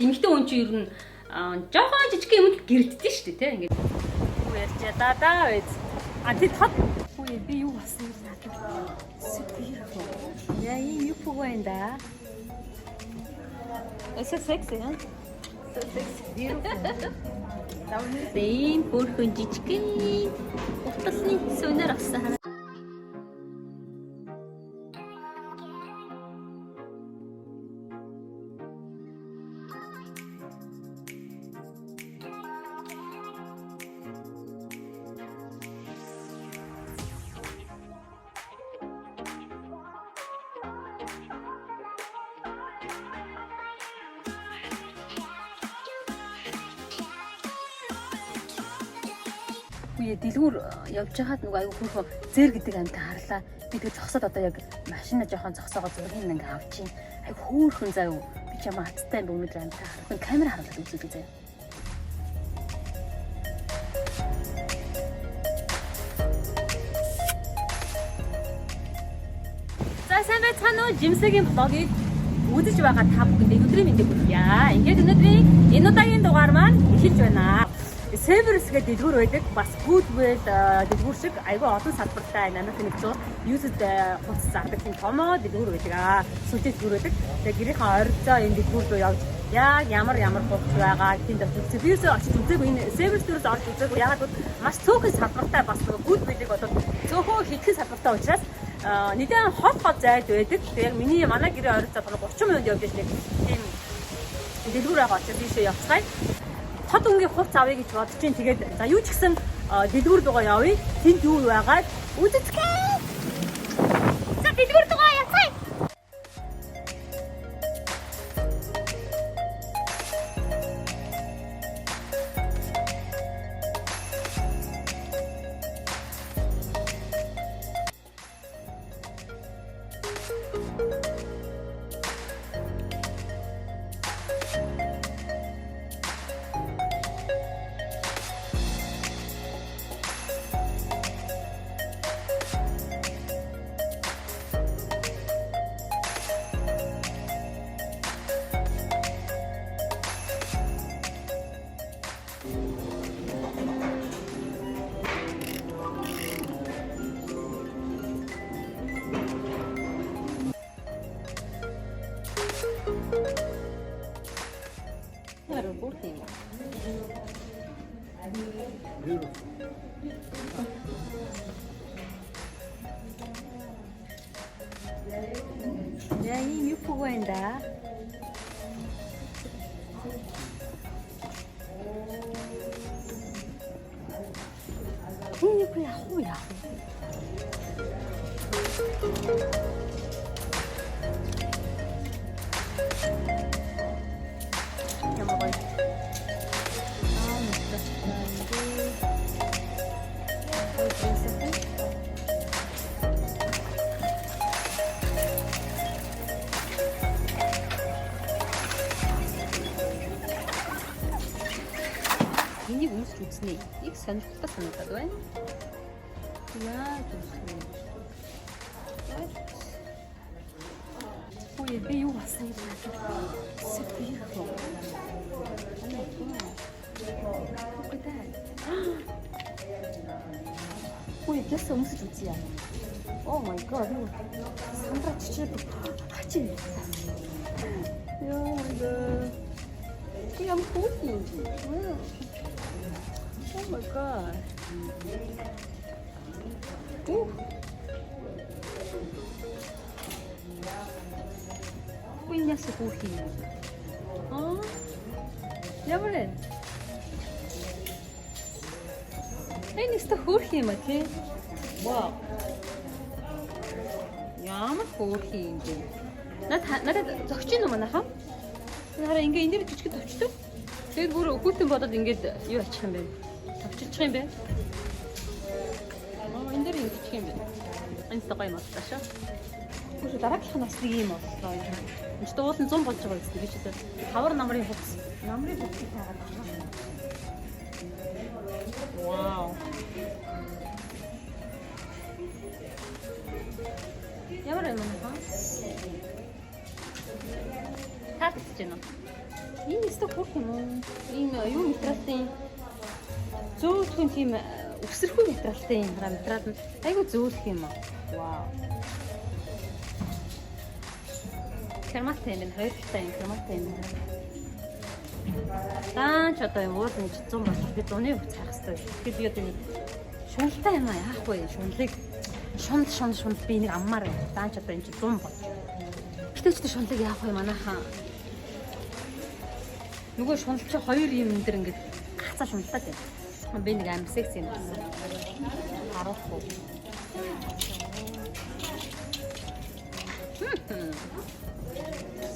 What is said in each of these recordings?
Эмэгтэй хүн чинь ер нь жоохон жижиг юм гэрэлтдэж шүү дээ тийм ингээд. Юу ярьж даа байц. Тэд хот. Үгүй би юу болсон юм надад. Beautiful. Я ийм юу погоин да. It's so sexy, huh? So sexy. Beautiful. Ийм бүрхэн жижигхэн утасны сүнээр авсан. Үе дэлгүүр явж байхад нөгөө аюу хөөрхөн зэр гэдэг амтаа харлаа. Би тэгээ зогсоод одоо яг машина жоохон зогсоогоо зургийг ингээ авчих. Аюу хөөрхөн заяа. Би ч юм хацтай юм өнөдөр амтаа харах. Камер харуулаад үзүүлээ заяа. За сайн байцгаана уу? Жимсэгийн блогийг үзэж байгаа та бүхэнд өнөөдрийн мэндийг хүргье. Ингээд өнөөдрийн энэ удаагийн дугаар маань эхэлж байна. Servers гэдэг дэлгүүр байдаг. Бас Foodwell дэлгүүр шиг айгүй олон салбартай Америкт нэгдсэн used хувцас зардаг тийм томоо дэлгүүр байдаг. Сүлжээ дэлгүүр байдаг. Тэгээ гэрийнхэн ойролцоо энэ дэлгүүр рүү явж яг ямар хувцас байгаа тийм зөв би очиж үзээгүй энэ Servers дээрээс орж үзээгүй. Ягаад гэвэл маш цөөхөн салбартай бас Foodwell-ийг бодоод цөөхөн хитгэн салбартай учраас нэгэн хол зайд байдаг. Тэгээ миний манай гэрээ ойролцоо 30 минут явж ирсэн тийм дэлгүүр байгаа учраас тийшээ явцгаая. Хот өнгийн хувц авъя гэж бодож чинь тэгээд за юу ч гэсэн дэлгүүр дугаа явъя. Тэнд юу байгаад үзэцгээ. За дэлгүүр дугаа явцгаая. Я ийм юу погоин да. Энэ юу яах вэ? Энийг өмсч үзнэ. Их сонирхолтой санагдаад байна. Яа гэвэл. Үе би юу болсон юм бэ? Beautiful. Үе яс өмсч үзье. Oh my god. Самбар чичээд хачи. Яа. Ям хүүхий. Oh my god. Queen яс хүүхий. Ямар вэ? Энэ өстө хүүхий юм аа тий. Вау. Ямар хүүхий юм бэ? Надад зогч юм манайхаа. Хараа ингээ энэ дээр жижиг төвчдөг. Тэгээд бүр хүүтэн бодоод ингээд юу ачих юм бэ? Товчилчих юм бэ? Энэ дээр ингэчих юм бэ? Энэ тагай юм аашаа. Үгүй дараагийнх нь бас нэг юм боллоо. Энд ч дуулан 100 болж байгаа үстэй гэж үү. Хавар намрын хувцас. Намрын хувцас таагаад байна. Вау. Ямар юм бэ? Таарч байна уу? Энэ өстө хурх юм уу? Энэ юу материалтай? Зөөлхөн тийм өсөрхүү материалтай юм байна. Материал нь айгу зөөлх юм аа. Вау. Керматтай юм, хоёр талтай юм, керматтай юм. Даан ч одоо юм уул нэг 100 болох би 100-ыг цаах хэрэгтэй. Тэгэхээр би одоо нэг шуналтай юм аа яах вэ? Шуналыг шунд би нэг аммаар байна. Даан ч одоо энэ 100 бол. Гэтэ ч шуналыг яах вэ манайхаа? Нөгөө шунал чи хоёр юм энэ дэр ингээд гацаа шуналтай байна. Би нэг амар секси юм байна. Харахгүй.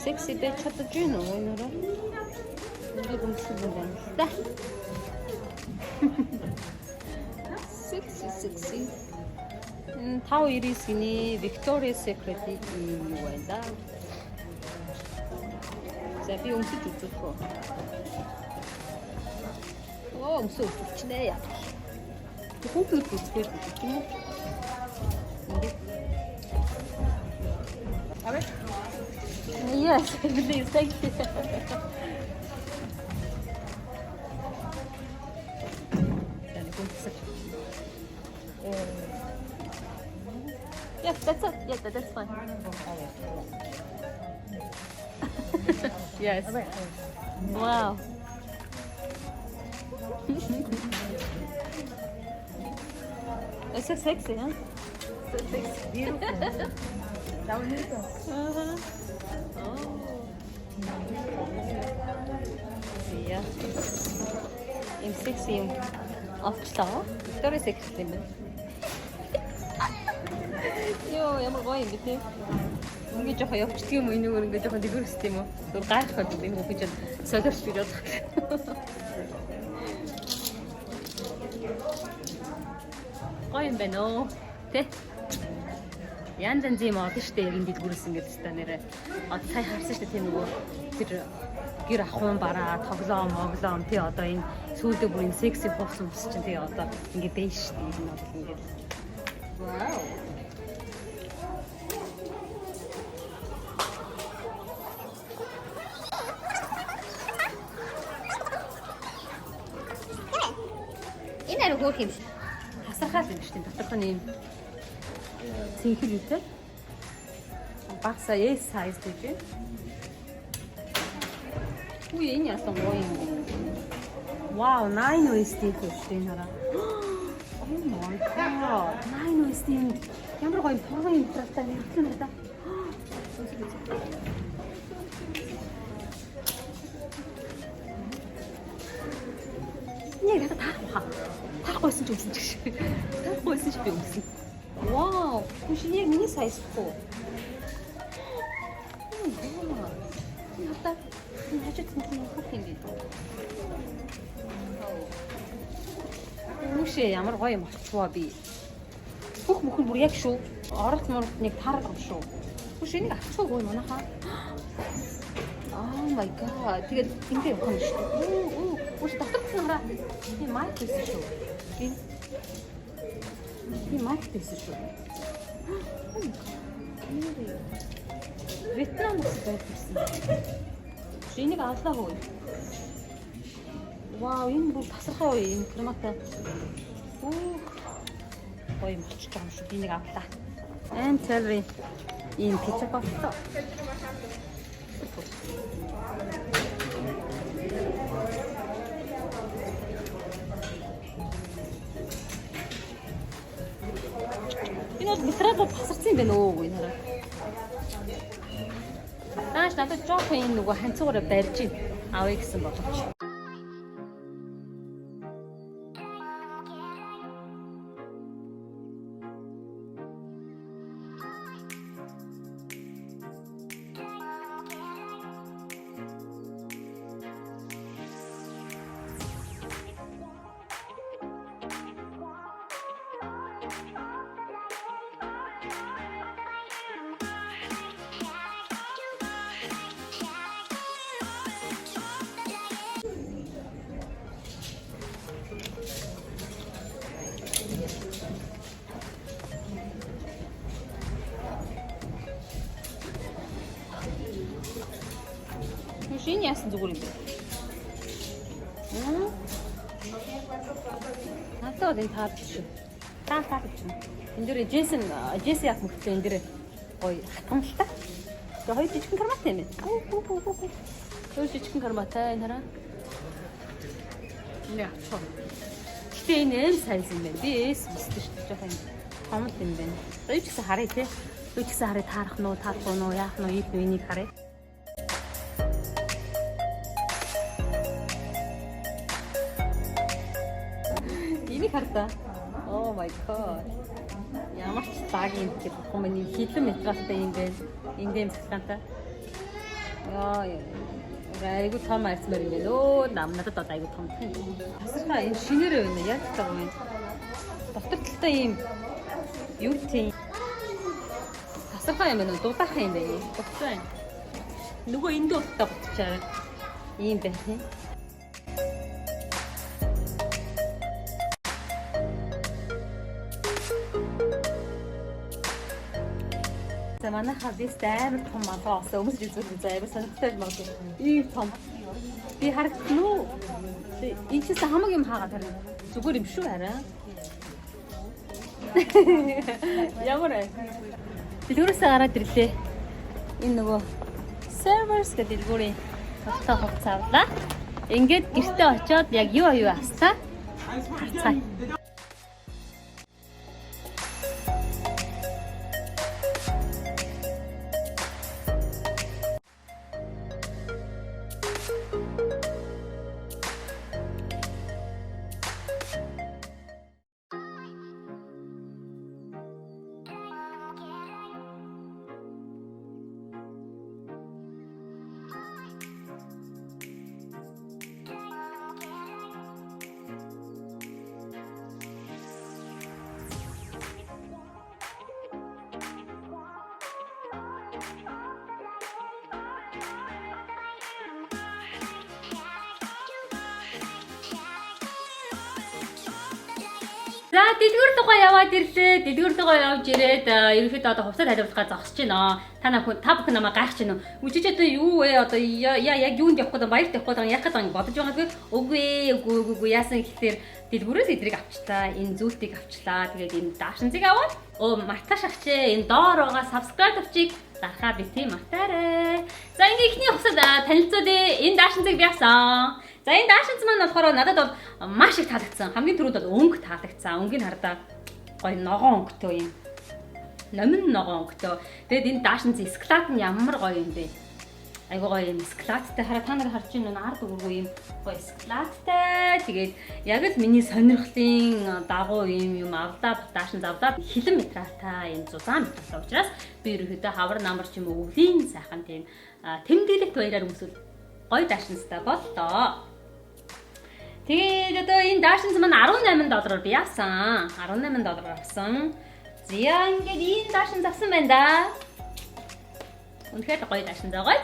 Секси бэ чадаж байна уу нөрөө? Би гомцсон байна. Секси. 599-ний Victoria's Secret-ийг юу байна да? За би өмсөж үзэх үү. Өмсөж үзчихнэ яа. Хүүхнүүд үзэхээр юм уу? Аваа. Yes, please, thank you. Yes, that's it. Yeah, that's fine. Yes. Wow. It's so sexy, huh? So sexy. Beautiful. Oh. Yeah. Im sexy юм авчлаа. Victoria's Secret юм байна. Йоо, ямар гоё юм бэ те. Ингээ жоохон явчихдаг юм уу энэгээр ингээ жоохон дэгэрсдэг юм уу? Зүгээр гайхах бол энэ хүүхэн чинь солиорч ирээд байна. Гоё юм байна оо. Тэ. Янз янз юм аа тийштэй яг энэ дэлгүүрсэн гэдэг та нэрээ. Одоо сая харсан шүү дээ тийм нөгөө тэр гэр ахуйн бараа, тоглоом тий одоо энэ сүүлдээ бүр энэ секси хуусан ус чинь тий одоо ингээ бэж шүү дээ энэ бол ингээ. Вау. Энэ яг хөөх юм. Хасархал юм шүү дээ доторх нь юм. Цэнхэр үтэй. Багсаа S size гэж байна. Үгүй энэ яасан гоё юм. Вау, 9 USD гэж байна хараа. Oh my god. 9 USD ямар гоё тоглоом юм трастай нэртлэн надаа. Яг надад таахгүйсэн ч өмсөн ч шиг. Таахгүйсэн ч би өмсөн. Вау, хүн яг миний сайз хөө. Надад хажууд нь хөх юм бэ? Үшээ ямар гоё юм болчихвоо би. Бүх мөхөн бүр яг шүү. Оролт моролт нэг таарах юм шүү. Үшээ нэг авчихгүй манайхаа. Oh my god. Тэгээд ингэ явах юм шүү. Үш дотор нь хараа. Би майк хийсэн шүү. Би майк хийсэн шүү. Вьетнам ус байсан. Энийг авлаа хөө. Вау, энэ бүр тасархай уу энэ крематай. Гоё юм болчих юм шүү. Би нэг авлаа. Terry ийм кетчуп авлаа. Энэ бол метродо тасарсан юм байна өө энэ хараа. Нааш надад жоох энэ нөгөө ханцуугаараа барьж ийн авъя гэсэн бодож. Энэ яасан зүгээр юм бэ? Надад энэ таалж. Таалж. Энэ дээр Джесси яг мөхтэй энэ дээр гоё хатгамжтай. Тэгээ хоёр жижигхэн карматай юм байна. Хоёр жижигхэн карматай энэ хараа. Нэ чоо. Гэтэ энэ эм сайз юм байна. Би эс өсдөж шүү дээ. Жоохон томд юм байна. Юу ч гэсэн харъя те. Юу ч гэсэн харъя таарах нь уу, таарахгүй нь уу, яах нь уу, энийг харъя. Энийг хардаа. Oh my god. Ямар ч цаг юм гэж хүмүүс хилэн материалтай юм байна. Эндээ цэцлэнтэй. Айгуу том арцмаар юм байна. Өө надад одоо айгуу том. Тасархаа энэ шинээрээ байна. Яг таг байна. Дотор талтай юм юу тийм тасархаа юм байна. Дулаахан юм байна. Боцоо. Нөгөө энд уртаа боцчаа. Ийм байна. За манай хавьс амар том малгай олсон. Өмсөж үзүүлсэн за амар сонирхолтой магадгүй. Ийм том. Би харагдсан уу? Энэ ч хамаг юм хаагаад харна. Зүгээр юм шүү хараа. Ямар аа. Дэлгүүрээс гараад ирлээ. Энэ нөгөө servers гэдэг дэлгүүрийн тогтоо хувцаалаа. Ингээд гэртээ очиод яг юу авснаа харцгаая. За дэлгүүр дугаа яваад ирлээ. Дэлгүүр дугаа явж ирээд ерөнхийдөө одоо хувцас хариулахаа зогсож байна. Та бүхэн намайг гайхаж байна уу? Үжиж одоо юу вэ? Одоо яг юунд явах гэдэг баярт явах гэдэг яах гэдэг бодож байгаагүй. Үгүй яасан гэхээр дэлгүүрээс эдрийг авчлаа. Энэ зүйлтийг авчлаа. Тэгээд энэ даашинзыг аваад марташ авчээ. Энэ доор байгаа subscribe авчиг дарахаа бити мартаарай. За ингээ ихний хувцас танилцуулъя. Энэ даашинзыг би авсан. За энэ даашинз маань болохоор надад бол маш их таалагдсан. Хамгийн түрүүнд бол өнгө таалагдсан. Өнгийг хардаа гоё ногоон өнгөтэй юм. Номин ногоон өнгөтэй. Тэгээд энэ даашинз скалат нь ямар гоё юм бэ? Айгуу гоё юм скалаттай. Хараа та нар харж байна уу? Ард өгөргүй юм гоё скалаттай. Тэгээд яг л миний сонирхлын дагуу юм авлаа даашинз авлаа. Хилэн материалтай юм зузаан материалтай учраас би ерөөдөө хавар намар ч юм уу өвлийн сайхан тийм тэмдэглэлт баяраар өмсвөл гоё даашинзтай боллоо. Тэгээд одоо энэ даашинз маань $18-оор би авсан. $18 авсан. Зя ингээд энэ даашинз авсан байна да. Үнэхээр гоё даашинз байгаа.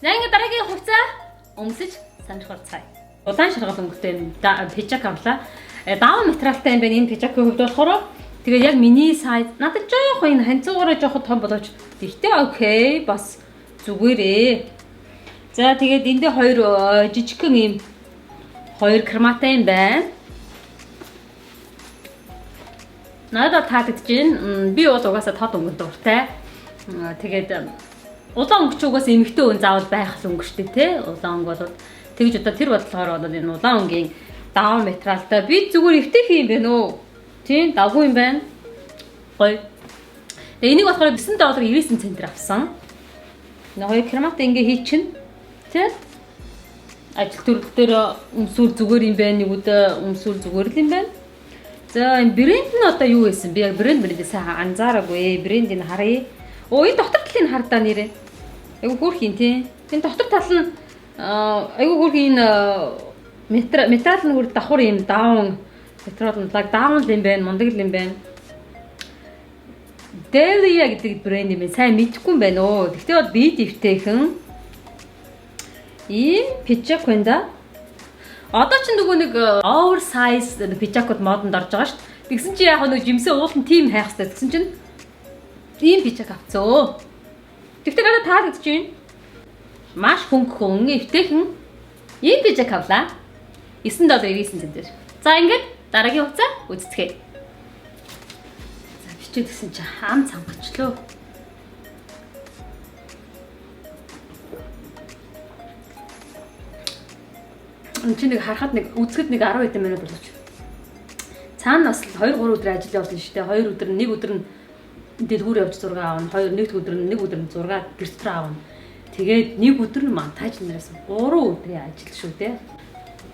За ингээд дараагийн хувцас өмсөж сонирхолцгаая. Улаан шаргал өнгөтэй юм пижак авлаа. Даун материалтай юм байна энэ пижакийн хувьд болохоор тэгээд яг миний сайз надад жоох энэ ханцуугаараа жоох том болооч. Тэгтээ окей бас зүгээрээ. За тэгээд эндээ хоёр жижигхэн юм хоёр карматай юм байна. Надад таалагдж байна. Би бол угаасаа тод өнгөнд дуртай. Тэгээд улаан өнгөч угаасаа эмэгтэй хүн заавал байх л өнгө штэ тий. Улаан өнгө бол тэгж одоо тэр бодлохоор одоо энэ улаан өнгийн даун материалтай би зүгээр эвтэйх юм байна уу? Тийм давгүй юм байна. Гоё. Тэгээ энийг болохоор $9.99 авсан. Хоёр карматай ингээ хийчин. Тэ? Ажил төрөл дээр өмсүүл зүгээр юм байна. Нэг удаа өмсүүл зүгээр л юм байна. За энэ брэнд нь одоо юу байсан? Би яг брэндээ сайн анзаараагүй. Брэндийг харъя. Энэ дотор талыг хардаа нэрээ. Айгу хөөрх юм тий. Энэ дотор тал нь айгу хөөрх энэ метал нь хөр давхар юм даун материал нь даун л юм байна. Мундаг л юм байна. Delia гэдэг брэнд юм сайн мэдэхгүй юм байна оо. Гэхдээ бол би дэвтэйхэн ийм пижак байна да. Одоо ч нөгөө нэг oversize пижакууд модонд орж байгаа шүү дээ. Тэгсэн чи яг нөгөө жимсээ уулын тим хайх хэрэгтэй. Тэгсэн чинь ийм пижак авцгаа. Тэгтээ надад таалагдж байна. Маш хөнгөн, эвтэйхэн ийм пижак авлаа. $9.99. За ингээд дараагийн хугацаа үздэхээ. За бичээд гисэн чи хаан цамгачлөө. Чи нэг харахад нэг үзэхэд нэг 10 хэдэн минут болчих. Цаана бас 2 3 өдөр ажил явуулсан шүү дээ. 2 өдөр нэг өдөр нь дэлгүүр явж зураг аавна. 2 нэг өдөр нь зураг гэрт рүү аавна. Тэгээд нэг өдөр нь монтаж нараас 3 өдрийн ажил шүү дээ.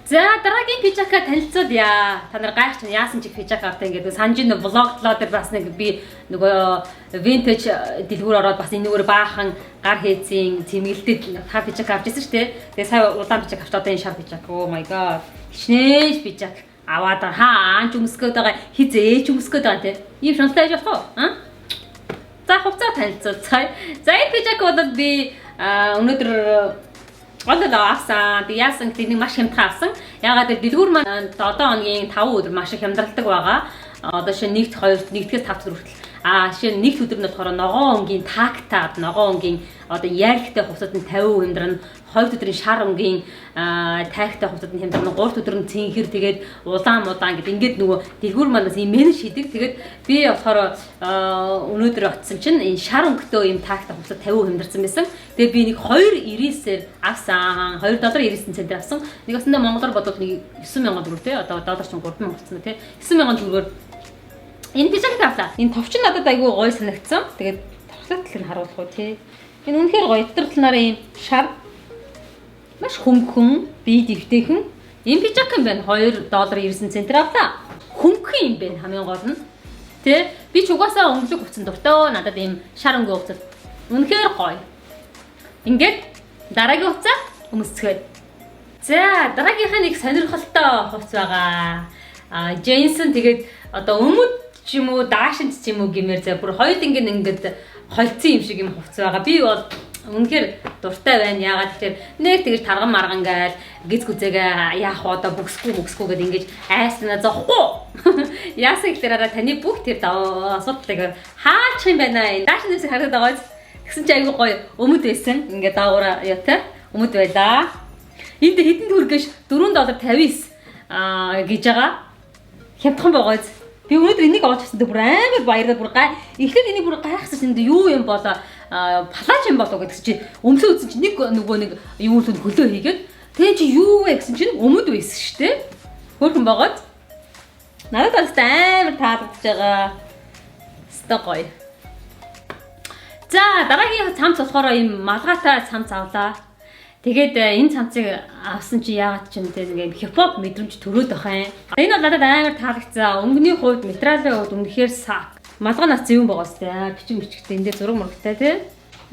За дараагийн пижака танилцуулъя. Та нар гайхаж чинь яасан чи пижак автай ингээд санжин влогтлоо дээр бас нэг би нөгөө винтаж дэлгүүр ороод бас энэгээр баахан гар хийцэн цэмгэлтэд та пижак авч ирсэн шүү дээ. Тэгээ сая удаан пижак авч одоо энэ шар пижак. Oh my god. Хичнээн пижак аваад хаан ч өмсгөөд байгаа хизээч өмсгөөд байгаа те. Ийм шунтаж явах уу? За хугацаа танилцуулцгаая. За энэ пижак бол би өнөөдөр одоо авсан. Тэг яасан гэдэг нэг маш хямдхан авсан. Ягаад гэвэл дэлгүүр маань 7 хоногийн 5 өдөр маш их хямдралдаг байгаа. Одоо шин 1-т 2-т 1-ээс 5 өдөр хүртэл. Шин 1 өдөр нь болохоор ногоон өнгийн тактаад ногоон өнгийн одоо яархтай хувцад нь 50% хямдрана. 2 өдрийн шар өнгийн тайхтай хувцад нь хямдрана. 3 өдөр нь цэнхэр тэгээд улаан гэдэг ингээд нөгөө дэлгүүр маань бас ийм менеж хийдэг. Тэгээд би болохоор өнөөдөр очсон чинь энэ шар өнгөтэй ийм тайхтай хувцад 50% хямдарсан байсан. Тэгээд би нэг 2.99-ээр авсан. $2.99 авсан. Нэг басна монголоор бодвол нэг 9,000 төгрөг те. Одоо доллар чинь 3,000 болсон те. 9,000 төгрөгөөр энэ пижак авлаа. Энэ товч нь надад айгүй гоё санагдсан. Тэгээд тархлаа талыг нь харуулах уу те. Энэ үнэхээр гоё. Өдөр талнаараа ийм шар маш хөнгөн, бие дэвтэйхэн. Энэ пижак юм байна. $2.99 авлаа. Хөнгөн юм байна хамгийн гол нь. Тэ би ч угаасаа өнгөлөг хувцас дуртай. Надад ийм шар өнгө хувцас үнэхээр гоё. Ингээд дараагийн хувцас өмсцгээе. За дараагийнхаа нэг сонирхолтой хувцас байгаа. Джейнсон тэгээд одоо өмд ч юм уу даашинт ч юм уу гэмээр за бүр хоёул ингээд холцсон юм шиг юм хувцас байгаа. Би бол үнэхээр дуртай байна. Яагаад гэвэл нэг тэгж тарган марган гээл гиз гүзээгээ яах вэ одоо бүксгүй гэд ингэж айснаа зохгүй. Яасан гэхээр таны бүх тэр асуудлыг хаачих юм байна. Даашин дэвсэг харагдаад байгаа. Тэгсэн чи айгүй гоё өмд байсан. Ингээ даавра яатай өмд байлаа. Энд хэдэн төгрөгөш $4.59 гэж байгаа. Хямдхан байгаа. Би өнөөдөр энийг олж авсан дээр бүр амар баярлаад бүр эхлээд энийг бүр гайхсан чинь юу юм болоо палаж юм болоо гэдгс чи өмсөө үзсэн чи нэг нөгөө нэг юу л хөлөө хийгээд тэгээ чи юу вэ гэсэн чинь өмд байсан шүү дээ. Хөөрхөн байгаад надад бас амар таалагдж байгаа. Өстой гоё. За дараагийн цамц болохоор ийм малгайтай цамц авлаа. Тэгээд энэ цамцыг авсан чи яагаад ч юм те нэг хипхоп мэдрэмж төрөөд байгаа юм. Энэ бол надад амар таалагдсан. Өнгөний хувьд, материалын хувьд үнэхээр сак. Малгай нас зөвөн байгаа сте. Бичгтэй энэ дээр зураг мурагтай те.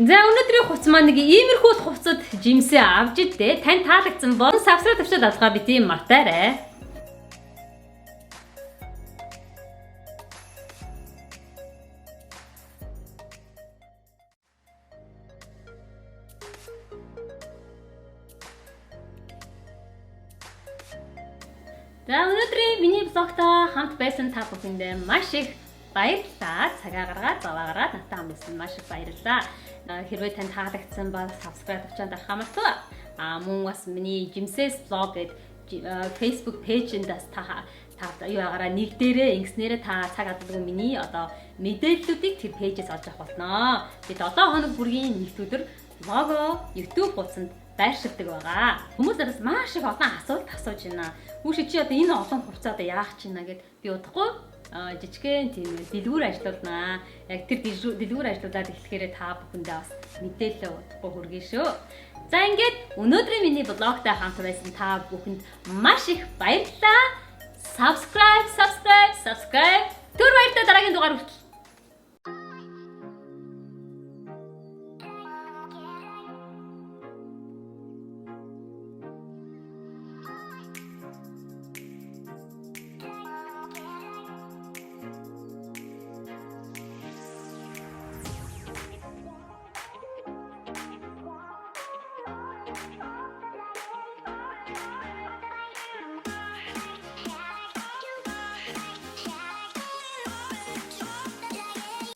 За өнөөдрийн хувцас маань нэг иймэрхүү хувцад жимсээ авч идэ. Тань таалагдсан бол subscribe тавьчаад алгаа бити мартаарай. За өнөөдрийн миний блогтой хамт байсан та бүхэндээ маш их баярлалаа. Цагаа гаргаад заваа гаргаад надтай хамт байсан маш их баярлалаа. Хэрвээ танд таалагдсан бол subscribe тавьчаад авах мартаа. Мөн бас миний Jimses vlog гэдэг Facebook page-нд бас та юу агараа нэг дээрээ ингэснээрээ та цаг адалгүй миний одоо мэдээллүүдийг тэр пэйжээс олж авах болно. Би 7 хоног бүрийн нэгд өдөр лого YouTube хуудсанд байршилдаг байгаа. Хүмүүс надаас маш их олон асуулт асууж байна. Хүүшээ чи одоо энэ олон хувцас одоо яах гэж байна гэд би удахгүй жижигхэн тийм дэлгүүр ажиллаулнаа. Яг тэр дэлгүүр ажиллаулаад эхлэхээр та бүхэндээ бас мэдээлэл удахгүй хүргэе шүү. За ингээд өнөөдрийн миний блогтой хамт байсан та бүхэнд маш их баярлалаа. Subscribe. Түр баяртай дараагийн дугаар хүртэл